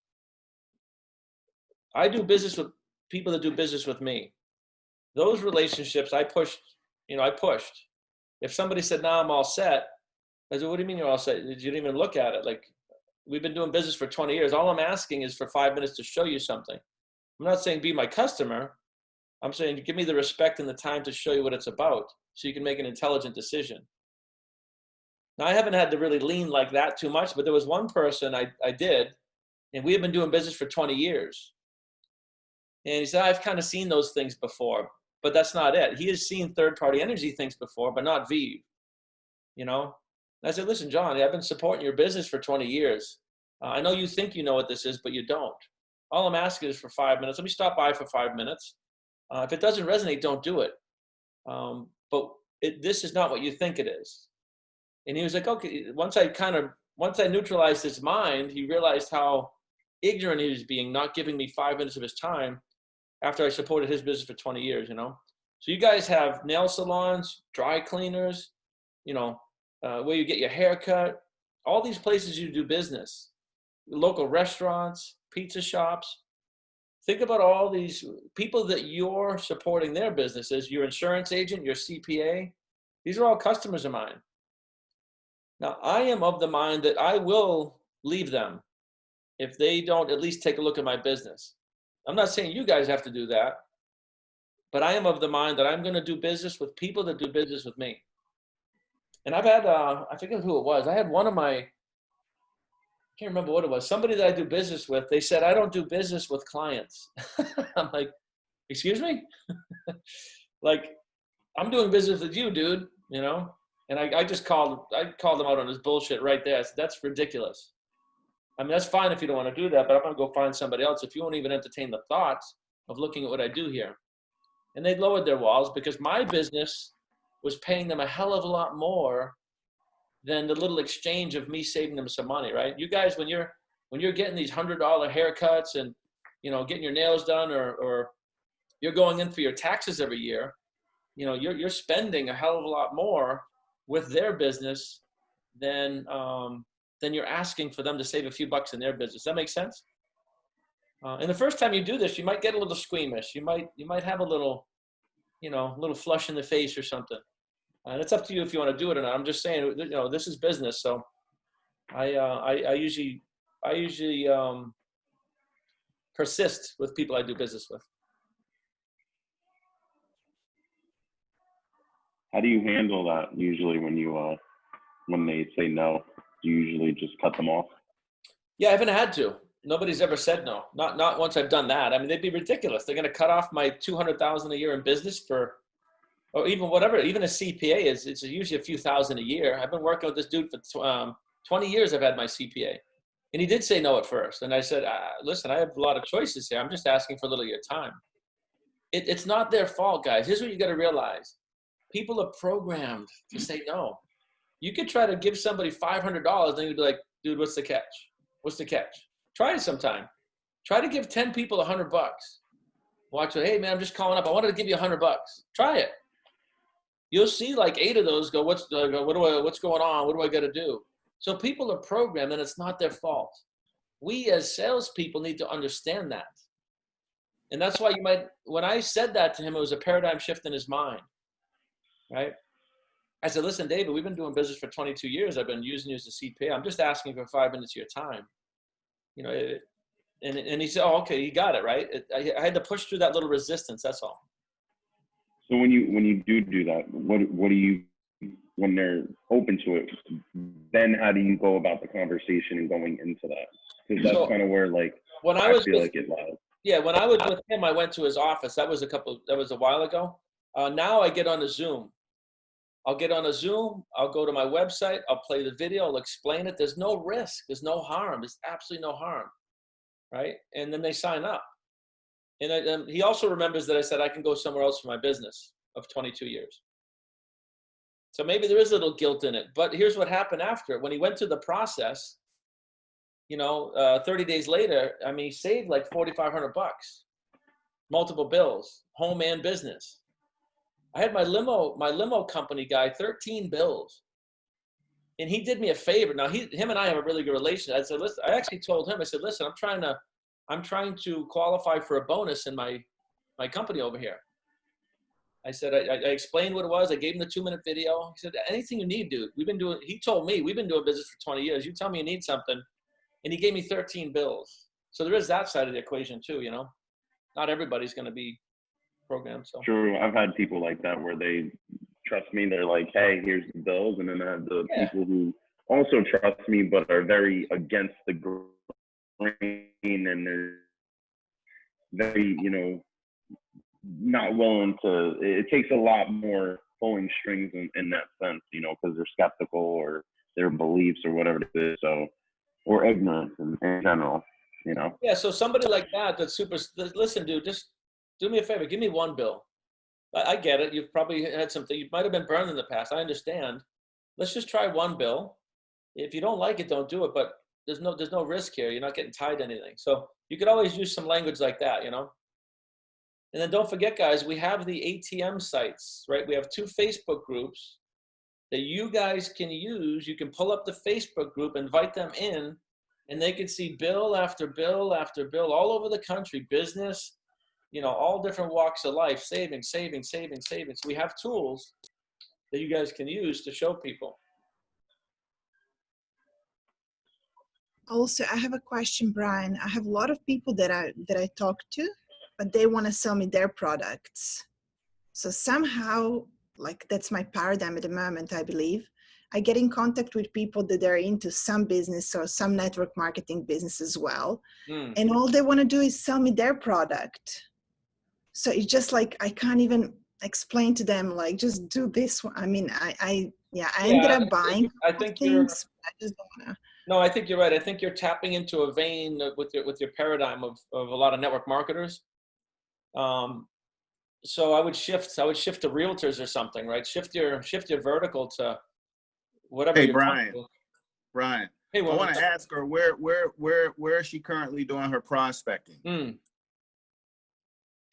Speaker 1: I do business with people that do business with me. Those relationships I pushed. If somebody said, "No, I'm all set," I said, "What do you mean you're all set? You didn't even look at it. Like, we've been doing business for 20 years. All I'm asking is for 5 minutes to show you something. I'm not saying be my customer. I'm saying give me the respect and the time to show you what it's about so you can make an intelligent decision." Now, I haven't had to really lean like that too much, but there was one person I did, and we have been doing business for 20 years. And he said, "I've kind of seen those things before, but that's not it." He has seen third-party energy things before, but not VEEV, And I said, "Listen, John, I've been supporting your business for 20 years. I know you think you know what this is, but you don't. All I'm asking is for 5 minutes. Let me stop by for 5 minutes. If it doesn't resonate, don't do it. But this is not what you think it is." And he was like, "Okay." Once I neutralized his mind, he realized how ignorant he was being, not giving me 5 minutes of his time after I supported his business for 20 years, So you guys have nail salons, dry cleaners, where you get your hair cut, all these places you do business, local restaurants, pizza shops. Think about all these people that you're supporting their businesses, your insurance agent, your CPA. These are all customers of mine. Now, I am of the mind that I will leave them if they don't at least take a look at my business. I'm not saying you guys have to do that, but I am of the mind that I'm going to do business with people that do business with me. And I've had, I forget who it was. I had one of my, I can't remember what it was, somebody that I do business with, they said, "I don't do business with clients." I'm like, "Excuse me?" Like, I'm doing business with you, dude, And I called him out on his bullshit right there. I said, "That's ridiculous. I mean, that's fine if you don't want to do that, but I'm going to go find somebody else if you won't even entertain the thoughts of looking at what I do here." And they lowered their walls because my business was paying them a hell of a lot more than the little exchange of me saving them some money, right? You guys, when you're getting these $100 haircuts and, getting your nails done or you're going in for your taxes every year, you're spending a hell of a lot more with their business than you're asking for them to save a few bucks in their business. That makes sense? And the first time you do this, you might get a little squeamish. You might have a little, little flush in the face or something. And it's up to you if you want to do it or not. I'm just saying, this is business. So I usually persist with people I do business with.
Speaker 7: How do you handle that usually when they say no? Do you usually just cut them off?
Speaker 1: Yeah, I haven't had to. Nobody's ever said no. Not once I've done that. I mean, they'd be ridiculous. They're going to cut off my $200,000 a year in business or even whatever. Even a CPA it's usually a few thousand a year. I've been working with this dude for 20 years. I've had my CPA, and he did say no at first. And I said, "Listen, I have a lot of choices here. I'm just asking for a little of your time." It's not their fault, guys. Here's what you got to realize: people are programmed to say no. You could try to give somebody $500, and you'd be like, "Dude, what's the catch? What's the catch?" Try it sometime. Try to give 10 people $100. Watch it. "Hey, man, I'm just calling up. I wanted to give you $100. Try it." You'll see like 8 of those go, what's going on? What do I got to do? So people are programmed, and it's not their fault. We as salespeople need to understand that. And that's why when I said that to him, it was a paradigm shift in his mind, right? I said, "Listen, David, we've been doing business for 22 years. I've been using you as a CPA. I'm just asking for 5 minutes of your time." And he said, "Oh, okay, you got it, right?" I had to push through that little resistance. That's all.
Speaker 7: So when you do that, what do you, when they're open to it, then how do you go about the conversation and going into that? Because that's kind of where
Speaker 1: when
Speaker 7: I feel like it lies.
Speaker 1: Yeah, when I was with him, I went to his office. That was a while ago. Now I get on a Zoom. I'll get on a Zoom. I'll go to my website. I'll play the video. I'll explain it. There's no risk. There's no harm. There's absolutely no harm, right? And then they sign up. And he also remembers that I said I can go somewhere else for my business of 22 years. So maybe there is a little guilt in it. But here's what happened after. When he went through the process, 30 days later, I mean, he saved like $4,500, multiple bills, home and business. I had my limo company guy, 13 bills. And he did me a favor. Now, him and I have a really good relationship. I said, "Listen," I actually told him, I said, "Listen, I'm trying to I'm trying to qualify for a bonus in my company over here. I said, I explained what it was. I gave him the 2-minute video. He said, anything you need, dude. He told me, we've been doing business for 20 years. You tell me you need something. And he gave me 13 bills. So there is that side of the equation too, you know. Not everybody's going to be programmed. So
Speaker 7: True. I've had people like that where they trust me. They're like, hey, here's the bills. And then I have the people who also trust me but are very against the grain and they're very, you know, not willing to. It takes a lot more pulling strings in that sense, you know, because they're skeptical or their beliefs or whatever it is. So, or ignorance in general, you know.
Speaker 1: Yeah, so somebody like that's super, listen, dude, just do me a favor, give me one bill. I get it, you've probably had something, you might have been burned in the past, I understand. Let's just try one bill. If you don't like it, don't do it, but there's no risk here, you're not getting tied to anything. So you could always use some language like that, you know. And then don't forget, guys, we have the ATM sites, right? We have 2 Facebook groups that you guys can use. You can pull up the Facebook group, invite them in, and they can see bill after bill after bill all over the country, business, you know, all different walks of life, savings. We have tools that you guys can use to show people.
Speaker 8: Also, I have a question, Brian. I have a lot of people that I talk to, but they want to sell me their products. So somehow, like that's my paradigm at the moment, I believe. I get in contact with people that are into some business or some network marketing business as well. And all they want to do is sell me their product. So it's just like, I can't even explain to them, like, just do this one. I mean, I ended up buying things. I just don't want to.
Speaker 1: No, I think you're right. I think you're tapping into a vein with your paradigm of a lot of network marketers. So I would shift to realtors or something, right? Shift your vertical to whatever.
Speaker 9: Hey, Brian. Hey, I want to ask her where is she currently doing her prospecting?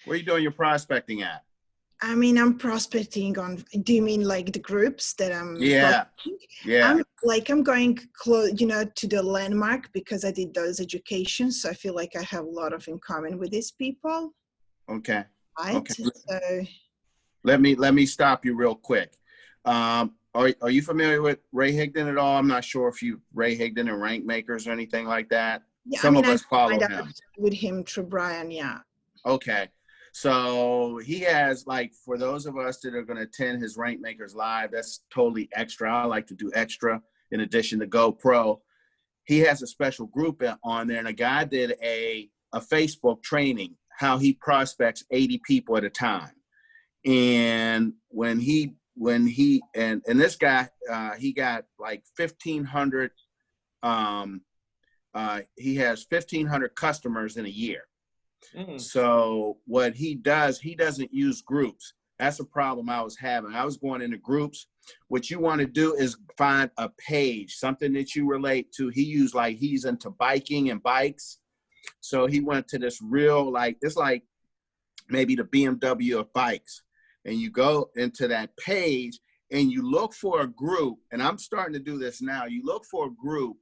Speaker 9: Where are you doing your prospecting at?
Speaker 8: I mean, I'm prospecting on, do you mean like the groups that I'm prospecting?
Speaker 9: Yeah.
Speaker 8: I'm going close, you know, to the landmark because I did those educations. So I feel like I have a lot of in common with these people.
Speaker 9: Okay.
Speaker 8: Right.
Speaker 9: Okay.
Speaker 8: So
Speaker 9: let me stop you real quick. Are you familiar with Ray Higdon at all? I'm not sure if you Ray Higdon and Rank Makers or anything like that.
Speaker 8: Yeah,
Speaker 9: Some of us follow him.
Speaker 8: With him through Brian, yeah.
Speaker 9: Okay. So he has, like, for those of us that are going to attend his Rank Makers Live, that's totally extra. I like to do extra in addition to GoPro. He has a special group on there, and a guy did a Facebook training, how he prospects 80 people at a time. And when this guy, he got like 1,500, he has 1,500 customers in a year. So what he does, he doesn't use groups. That's a problem I was having. I was going into groups. What you want to do is find a page, something that you relate to. He's into biking and bikes. So he went to this real, like, it's like maybe the BMW of bikes. And you go into that page and you look for a group. And I'm starting to do this now. You look for a group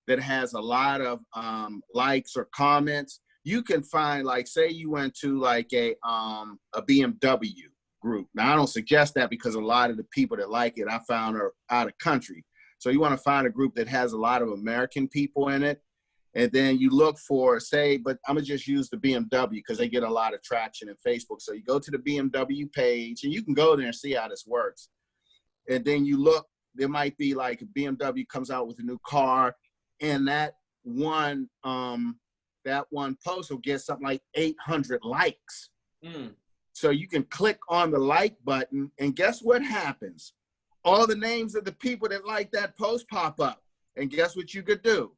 Speaker 9: that has a lot of likes or comments. You can find, like, say you went to like a BMW group. Now, I don't suggest that because a lot of the people that like it, I found, are out of country. So you want to find a group that has a lot of American people in it. And then you look for, say, but I'm going to just use the BMW because they get a lot of traction in Facebook. So you go to the BMW page, and you can go there and see how this works. And then you look, there might be like a BMW comes out with a new car, and that one post will get something like 800 likes. So you can click on the like button, and guess what happens? All the names of the people that like that post pop up. And guess what you could do?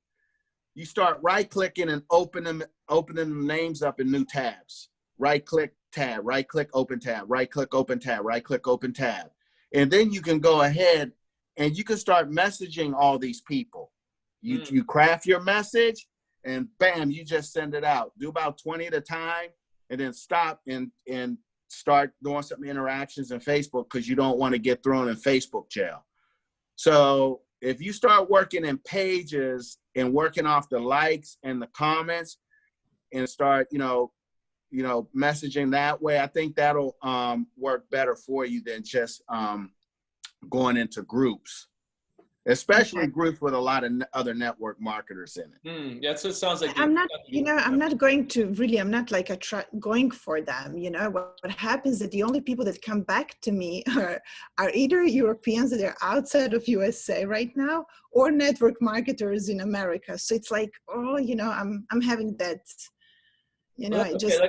Speaker 9: You start right-clicking and opening the names up in new tabs. Right-click, tab, right-click, open tab, right-click, open tab, right-click, open tab. And then you can go ahead and you can start messaging all these people. You craft your message, and bam, you just send it out. Do about 20 at a time, and then stop and start doing some interactions in Facebook because you don't want to get thrown in Facebook jail. So if you start working in pages and working off the likes and the comments, and start, messaging that way. I think that'll work better for you than just going into groups, especially groups with a lot of other network marketers in it.
Speaker 1: Yeah, so it sounds like
Speaker 8: I'm not like going for them. What happens that the only people that come back to me are either Europeans that are outside of USA right now, or network marketers in America. So it's like, I'm having that. It just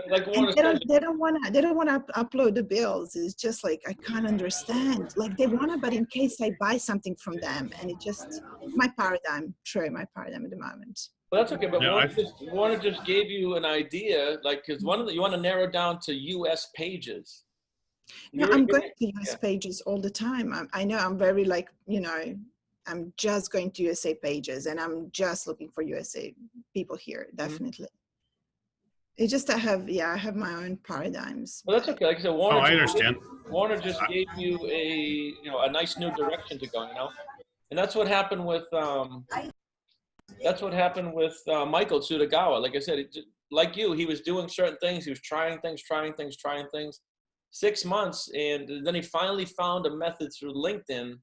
Speaker 8: they don't want to upload the bills. It's just like, I can't understand. Like, they want to, but in case I buy something from them, and it just my paradigm at the moment.
Speaker 1: Well, that's okay, but
Speaker 6: No,
Speaker 1: Warner just gave you an idea, like, because you want to narrow down to U.S. pages.
Speaker 8: No, I'm going to US pages all the time. I know I'm very I'm just going to USA pages, and I'm just looking for USA people here, definitely. It's just I have my own paradigms.
Speaker 1: Well, that's okay. Like I said, Warner.
Speaker 6: I understand.
Speaker 1: Warner just gave you a nice new direction to go, and that's what happened with Michael Tsutagawa. Like I said, like you, he was doing certain things. He was trying things. 6 months, and then he finally found a method through LinkedIn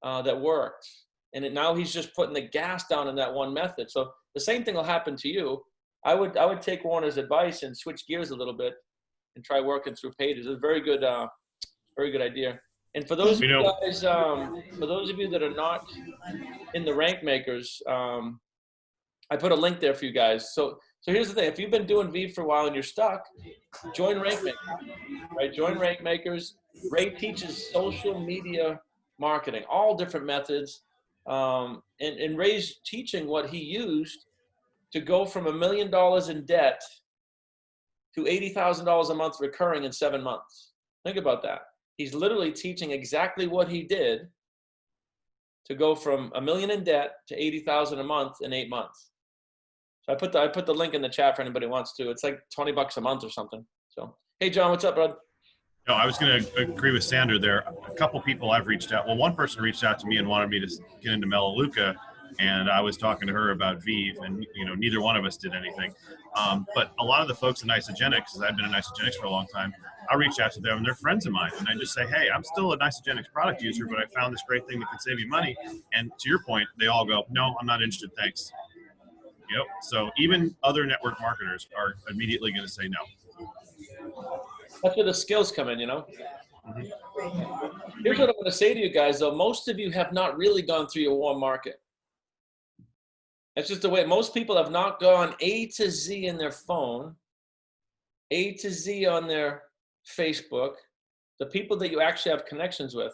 Speaker 1: that worked. And now he's just putting the gas down in that one method. So the same thing will happen to you. I would take Warner's advice and switch gears a little bit and try working through pages. It's a very good idea. And for those of you guys, for those of you that are not in the rank makers, I put a link there for you guys. So here's the thing: if you've been doing V for a while and you're stuck, join Rank Makers. Right? Join Rank Makers. Ray teaches social media marketing, all different methods, and Ray's teaching what he used to go from $1 million in debt to $80,000 a month recurring in 7 months. Think about that. He's literally teaching exactly what he did to go from $1 million in debt to $80,000 a month in 8 months. So I put the link in the chat for anybody who wants to. It's like $20 a month or something. So, hey, John, what's up, bud?
Speaker 6: No, I was going to agree with Sandra there. A couple people I've reached out. Well, one person reached out to me and wanted me to get into Melaleuca, and I was talking to her about Vive, and neither one of us did anything. But a lot of the folks in Isogenics, because I've been in Isogenics for a long time, I reach out to them, and they're friends of mine, and I just say, hey, I'm still an Isogenics product user, but I found this great thing that can save you money. And to your point, they all go, no, I'm not interested, thanks. Yep. So even other network marketers are immediately going to say no.
Speaker 1: That's where the skills come in,
Speaker 6: Mm-hmm.
Speaker 1: Here's what I'm going to say to you guys, though. Most of you have not really gone through your warm market. That's just the way. Most people have not gone A to Z in their phone, A to Z on their Facebook, the people that you actually have connections with.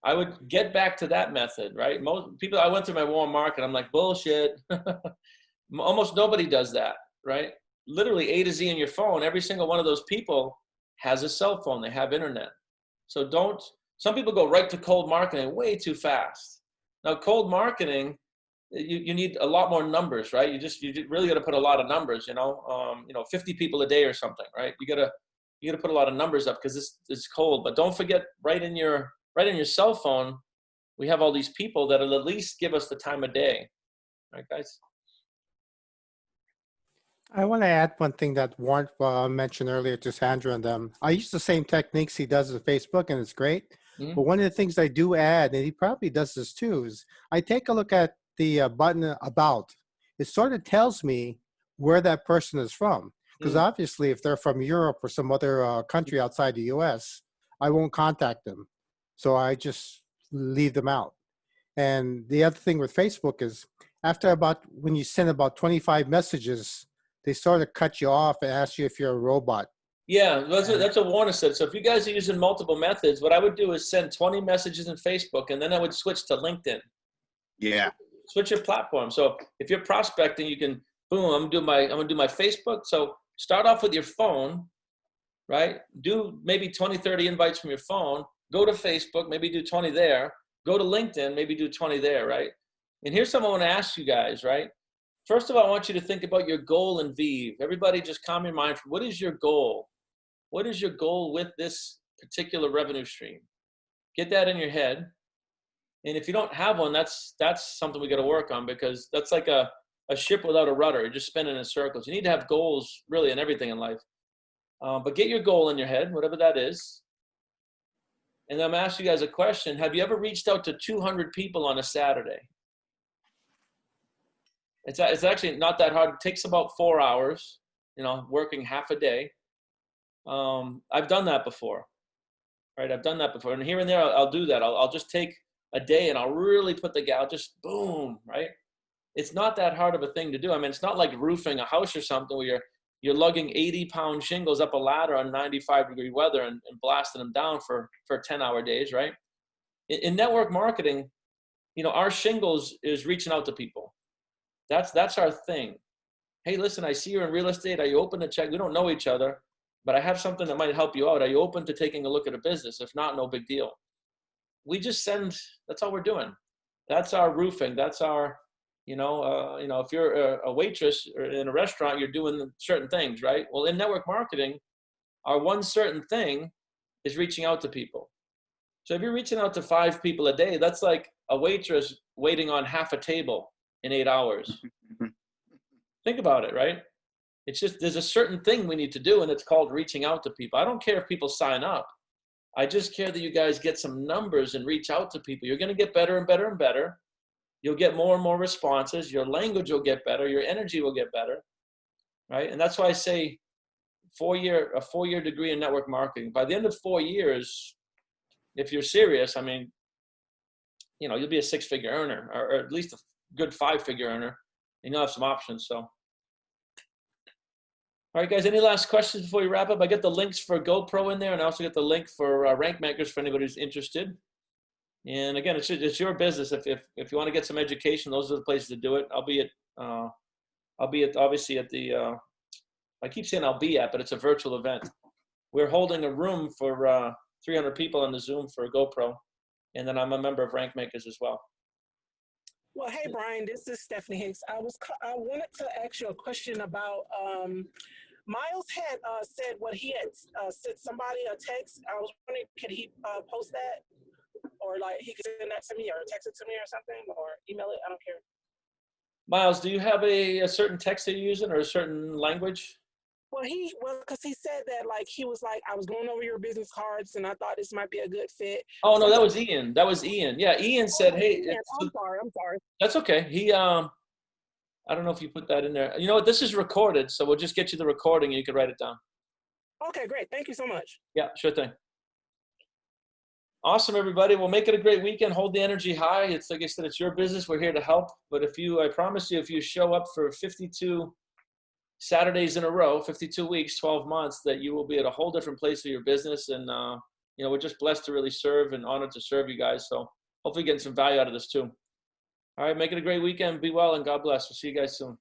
Speaker 1: I would get back to that method, right? Most people, I went through my warm market. I'm like, bullshit. Almost nobody does that, right? Literally A to Z in your phone. Every single one of those people has a cell phone. They have internet. So some people go right to cold marketing way too fast. Now, cold marketing, you need a lot more numbers, right? You really got to put a lot of numbers, 50 people a day or something, right? You got to put a lot of numbers up because it's cold. But don't forget, right in your cell phone, we have all these people that'll at least give us the time of day, right, guys?
Speaker 3: I want to add one thing that Warren mentioned earlier to Sandra and them. I use the same techniques he does with Facebook, and it's great. Mm-hmm. But one of the things I do add, and he probably does this too, is I take a look at the button About. It sort of tells me where that person is from. Because obviously, if they're from Europe or some other country outside the U.S., I won't contact them. So I just leave them out. And the other thing with Facebook is when you send about 25 messages, they sort of cut you off and ask you if you're a robot.
Speaker 1: Yeah, that's what Warner said. So if you guys are using multiple methods, what I would do is send 20 messages in Facebook, and then I would switch to LinkedIn.
Speaker 9: Yeah.
Speaker 1: Switch your platform. So if you're prospecting, you can, boom, I'm gonna do my Facebook. So start off with your phone, right? Do maybe 20, 30 invites from your phone. Go to Facebook, maybe do 20 there. Go to LinkedIn, maybe do 20 there, right? And here's something I want to ask you guys, right? First of all, I want you to think about your goal in Vive. Everybody just calm your mind. What is your goal? What is your goal with this particular revenue stream? Get that in your head. And if you don't have one, that's something we got to work on, because that's like a ship without a rudder. You're just spinning in circles. You need to have goals really in everything in life. But get your goal in your head, whatever that is. And I'm asking you guys a question. Have you ever reached out to 200 people on a Saturday? It's actually not that hard. It takes about 4 hours, working half a day. I've done that before, right? I've done that before. And here and there, I'll do that. I'll just take a day and I'll really put just boom, right? It's not that hard of a thing to do. I mean, it's not like roofing a house or something where you're lugging 80-pound shingles up a ladder on 95-degree weather and blasting them down for 10-hour days, right? In network marketing, our shingles is reaching out to people. That's our thing. Hey, listen, I see you're in real estate. Are you open to check? We don't know each other, but I have something that might help you out. Are you open to taking a look at a business? If not, no big deal. We just send, that's all we're doing. That's our roofing. That's our, if you're a waitress or in a restaurant, you're doing certain things, right? Well, in network marketing, our one certain thing is reaching out to people. So if you're reaching out to 5 people a day, that's like a waitress waiting on half a table in 8 hours. Think about it, right? It's just, there's a certain thing we need to do, and it's called reaching out to people. I don't care if people sign up. I just care that you guys get some numbers and reach out to people. You're going to get better and better and better. You'll get more and more responses. Your language will get better. Your energy will get better, right? And that's why I say a 4-year degree in network marketing. By the end of 4 years, if you're serious, I mean, you'll be a 6-figure earner, or at least a good 5-figure earner, and you'll have some options. So, all right, guys, any last questions before we wrap up? I get the links for GoPro in there, and I also get the link for Rank Makers for anybody who's interested. And again, it's your business. If you want to get some education, those are the places to do it. I'll be obviously at the, I keep saying I'll be at, but it's a virtual event. We're holding a room for 300 people on the Zoom for GoPro. And then I'm a member of Rank Makers as well.
Speaker 10: Well, hey, Brian, this is Stephanie Hicks. I wanted to ask you a question about, Miles had said what he had sent somebody a text. I was wondering, could he post that? Or like he could send that to me or text it to me or something or email it? I don't care.
Speaker 1: Miles, do you have a certain text that you're using or a certain language?
Speaker 10: Well, because he said that he was like, I was going over your business cards and I thought this might be a good fit.
Speaker 1: Oh, no, that was Ian. Yeah, Ian said, hey.
Speaker 10: I'm sorry.
Speaker 1: That's okay. He, I don't know if you put that in there. You know what? This is recorded, so we'll just get you the recording and you can write it down.
Speaker 10: Okay, great. Thank you so much.
Speaker 1: Yeah, sure thing. Awesome, everybody. We'll make it a great weekend. Hold the energy high. It's like I said, it's your business. We're here to help. But I promise you, if you show up for 52 Saturdays in a row, 52 weeks, 12 months, that you will be at a whole different place in your business. And, we're just blessed to really serve and honored to serve you guys. So hopefully getting some value out of this too. All right, make it a great weekend. Be well and God bless. We'll see you guys soon.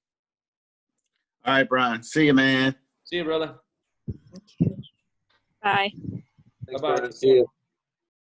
Speaker 9: All right, Brian. See you, man.
Speaker 1: See you, brother.
Speaker 8: Thank you.
Speaker 11: Bye.
Speaker 1: Bye-bye.
Speaker 12: See you.